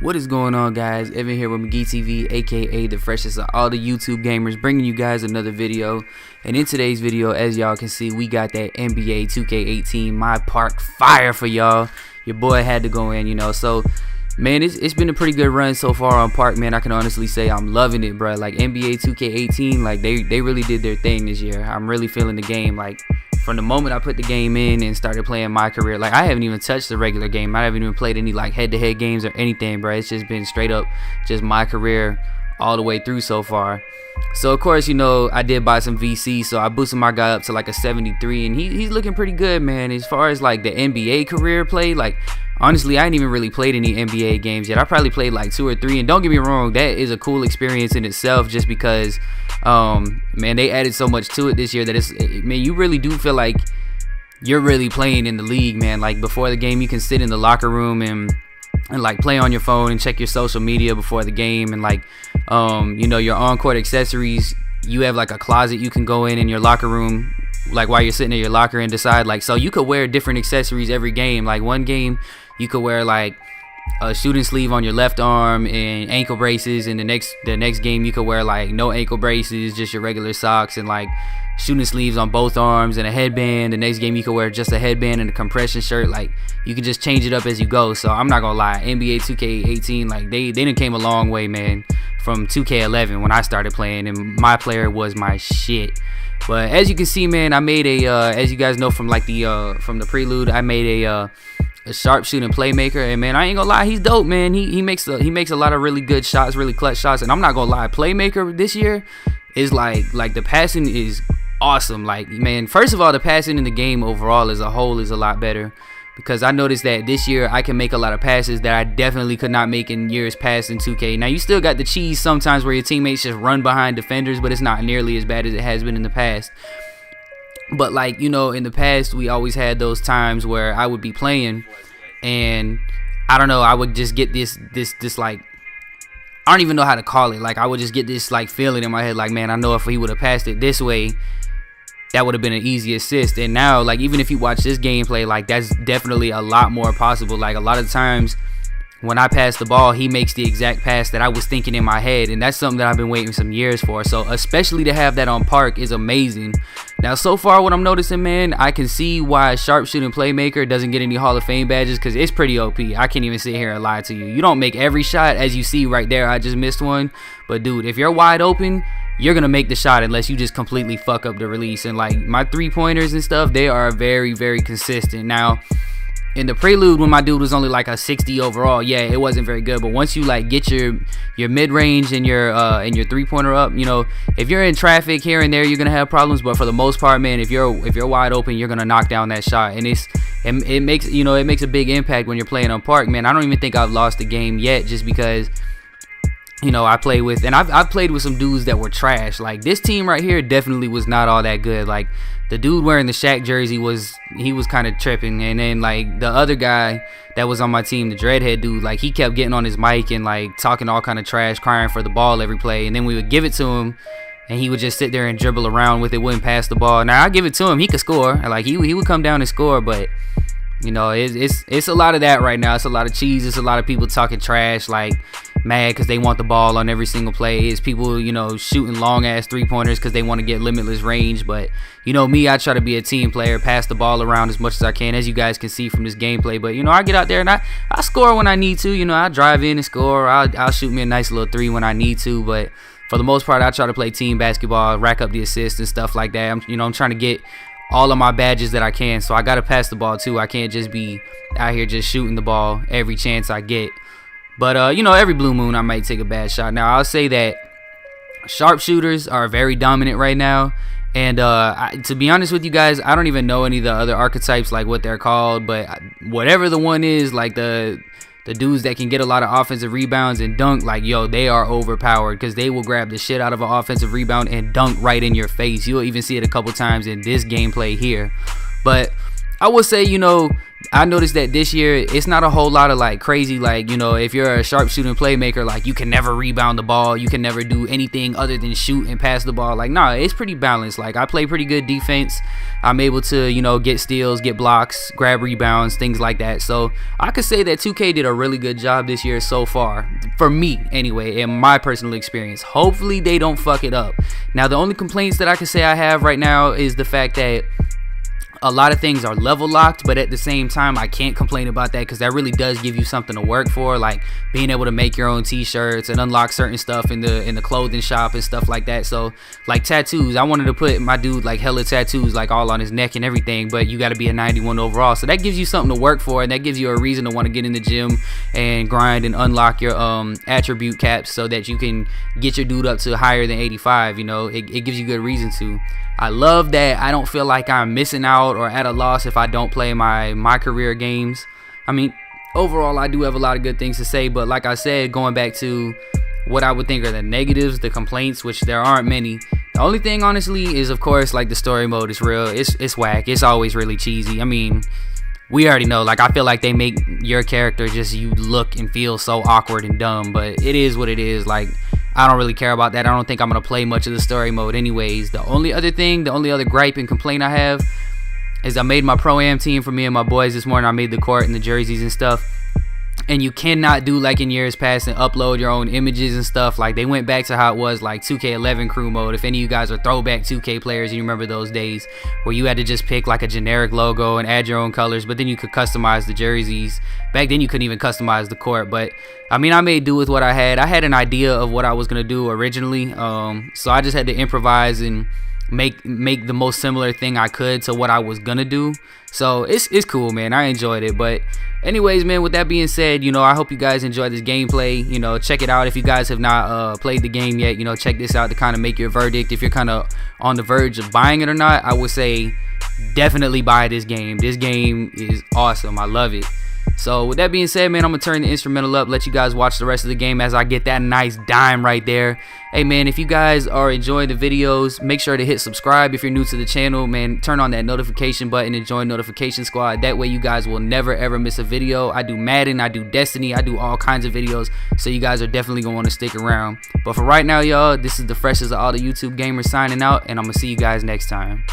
What is going on, guys? Evan here with McGee TV, aka the freshest of all the YouTube gamers, bringing you guys another video. And in today's video, as y'all can see, we got that NBA 2K18 My Park fire for y'all. Your boy had to go in, so man, it's been a pretty good run so far on Park, man. I can honestly say I'm loving it, bro. Like NBA 2K18, like they really did their thing this year. I'm really feeling the game. Like from the moment I put the game in and started playing my career, like I haven't even touched the regular game. I haven't even played any like head-to-head games or anything, bro. It's just been straight up just my career all the way through so far. So of course, I did buy some VC, so I boosted my guy up to like a 73, and he's looking pretty good, man. As far as like the NBA career play, like honestly, I ain't even really played any NBA games yet. I probably played like 2 or 3, and don't get me wrong, that is a cool experience in itself, just because man, they added so much to it this year that you really do feel like you're really playing in the league, man. Like before the game, you can sit in the locker room and like play on your phone and check your social media before the game, and like your on-court accessories, you have like a closet you can go in your locker room, like while you're sitting in your locker, and decide like, so you could wear different accessories every game. Like one game you could wear like a shooting sleeve on your left arm and ankle braces, and the next game you could wear like no ankle braces, just your regular socks and like shooting sleeves on both arms and a headband. The next game you could wear just a headband and a compression shirt. Like you can just change it up as you go. So I'm not gonna lie, NBA 2K18, like they done came a long way, man, from 2K11 when I started playing, and my player was my shit. But as you can see, man, I made a as you guys know from like the from the prelude, I made a sharpshooting playmaker, and man, I ain't gonna lie, he's dope, man. He makes a lot of really good shots, really clutch shots, and I'm not gonna lie, playmaker this year is like the passing is awesome. Like, man, first of all, the passing in the game overall as a whole is a lot better, because I noticed that this year I can make a lot of passes that I definitely could not make in years past in 2K. Now you still got the cheese sometimes where your teammates just run behind defenders, but it's not nearly as bad as it has been in the past. But like, in the past we always had those times where I would be playing and I don't know, I would just get this like, I don't even know how to call it. Like I would just get this like feeling in my head, like, man, I know if he would have passed it this way, that would have been an easy assist. And now, like, even if you watch this gameplay, like that's definitely a lot more possible. Like a lot of times when I pass the ball, he makes the exact pass that I was thinking in my head, and that's something that I've been waiting some years for. So especially to have that on Park is amazing. Now so far what I'm noticing, man, I can see why sharpshooting playmaker doesn't get any Hall of Fame badges, because it's pretty OP. I can't even sit here and lie to you. You don't make every shot, as you see right there. I just missed one, but dude, if you're wide open, you're gonna make the shot unless you just completely fuck up the release. And like my 3-pointers and stuff, they are very, very consistent. Now in the prelude, when my dude was only like a 60 overall, yeah, it wasn't very good. But once you like get your mid-range and your 3-pointer up, if you're in traffic here and there, you're gonna have problems. But for the most part, man, if you're wide open, you're gonna knock down that shot. And it makes a big impact when you're playing on Park, man. I don't even think I've lost a game yet, just because I play with, and I've played with some dudes that were trash. Like this team right here definitely was not all that good. Like the dude wearing the Shaq jersey was kind of tripping, and then like the other guy that was on my team, the dreadhead dude, like he kept getting on his mic and like talking all kind of trash, crying for the ball every play, and then we would give it to him and he would just sit there and dribble around with it, wouldn't pass the ball. Now I give it to him, he could score, like he would come down and score, but it's a lot of that right now. It's a lot of cheese. It's a lot of people talking trash, like mad because they want the ball on every single play. It's people, shooting long ass 3-pointers because they want to get limitless range. But me, I try to be a team player, pass the ball around as much as I can, as you guys can see from this gameplay. But I get out there and I score when I need to. I drive in and score. I'll shoot me a nice little 3 when I need to. But for the most part, I try to play team basketball, rack up the assists and stuff like that. I'm trying to get all of my badges that I can, so I gotta pass the ball too. I can't just be out here just shooting the ball every chance I get. But every blue moon I might take a bad shot. Now I'll say that sharpshooters are very dominant right now, and to be honest with you guys, I don't even know any of the other archetypes, like what they're called, but whatever the one is, like the dudes that can get a lot of offensive rebounds and dunk, like, they are overpowered, because they will grab the shit out of an offensive rebound and dunk right in your face. You'll even see it a couple times in this gameplay here. But I will say, you know, I noticed that this year it's not a whole lot of like crazy, like, you know, if you're a sharpshooting playmaker, like you can never rebound the ball, you can never do anything other than shoot and pass the ball. Like, nah, it's pretty balanced. Like, I play pretty good defense. I'm able to, you know, get steals, get blocks, grab rebounds, things like that. So I could say that 2K did a really good job this year so far, for me anyway, in my personal experience. Hopefully they don't fuck it up. Now, the only complaints that I can say I have right now is the fact that a lot of things are level locked, but at the same time I can't complain about that because that really does give you something to work for, like being able to make your own t-shirts and unlock certain stuff in the clothing shop and stuff like that. So like tattoos, I wanted to put my dude like hella tattoos like all on his neck and everything, but you got to be a 91 overall, so that gives you something to work for, and that gives you a reason to want to get in the gym and grind and unlock your attribute caps so that you can get your dude up to higher than 85. You know, it gives you good reason to. I love that I don't feel like I'm missing out or at a loss if I don't play my career games. I mean, overall, I do have a lot of good things to say, but like I said, going back to what I would think are the negatives, the complaints, which there aren't many. The only thing, honestly, is of course like the story mode is real. It's whack. It's always really cheesy. I mean, we already know, like, I feel like they make your character just you look and feel so awkward and dumb, but it is what it is. Like, I don't really care about that. I don't think I'm going to play much of the story mode anyways. The only other gripe and complaint I have is I made my Pro-Am team for me and my boys this morning. I made the court and the jerseys and stuff. And you cannot do like in years past and upload your own images and stuff. Like, they went back to how it was like 2K11 crew mode. If any of you guys are throwback 2K players and you remember those days where you had to just pick like a generic logo and add your own colors, but then you could customize the jerseys. Back then you couldn't even customize the court, but I mean, I made do with what I had. I had an idea of what I was gonna do originally, so I just had to improvise and make the most similar thing I could to what I was gonna do. So it's cool, man. I enjoyed it. But anyways, man, with that being said, you know, I hope you guys enjoyed this gameplay. You know, check it out if you guys have not played the game yet. You know, check this out to kind of make your verdict. If you're kind of on the verge of buying it or not, I would say definitely buy this game. This game is awesome. I love it. So with that being said, man, I'm gonna turn the instrumental up, let you guys watch the rest of the game as I get that nice dime right there. Hey man, if you guys are enjoying the videos, make sure to hit subscribe. If you're new to the channel, man, turn on that notification button and join Notification Squad. That way you guys will never ever miss a video. I do Madden, I do Destiny, I do all kinds of videos, so you guys are definitely gonna want to stick around. But for right now, y'all, this is the freshest of all the YouTube gamers signing out, and I'm gonna see you guys next time.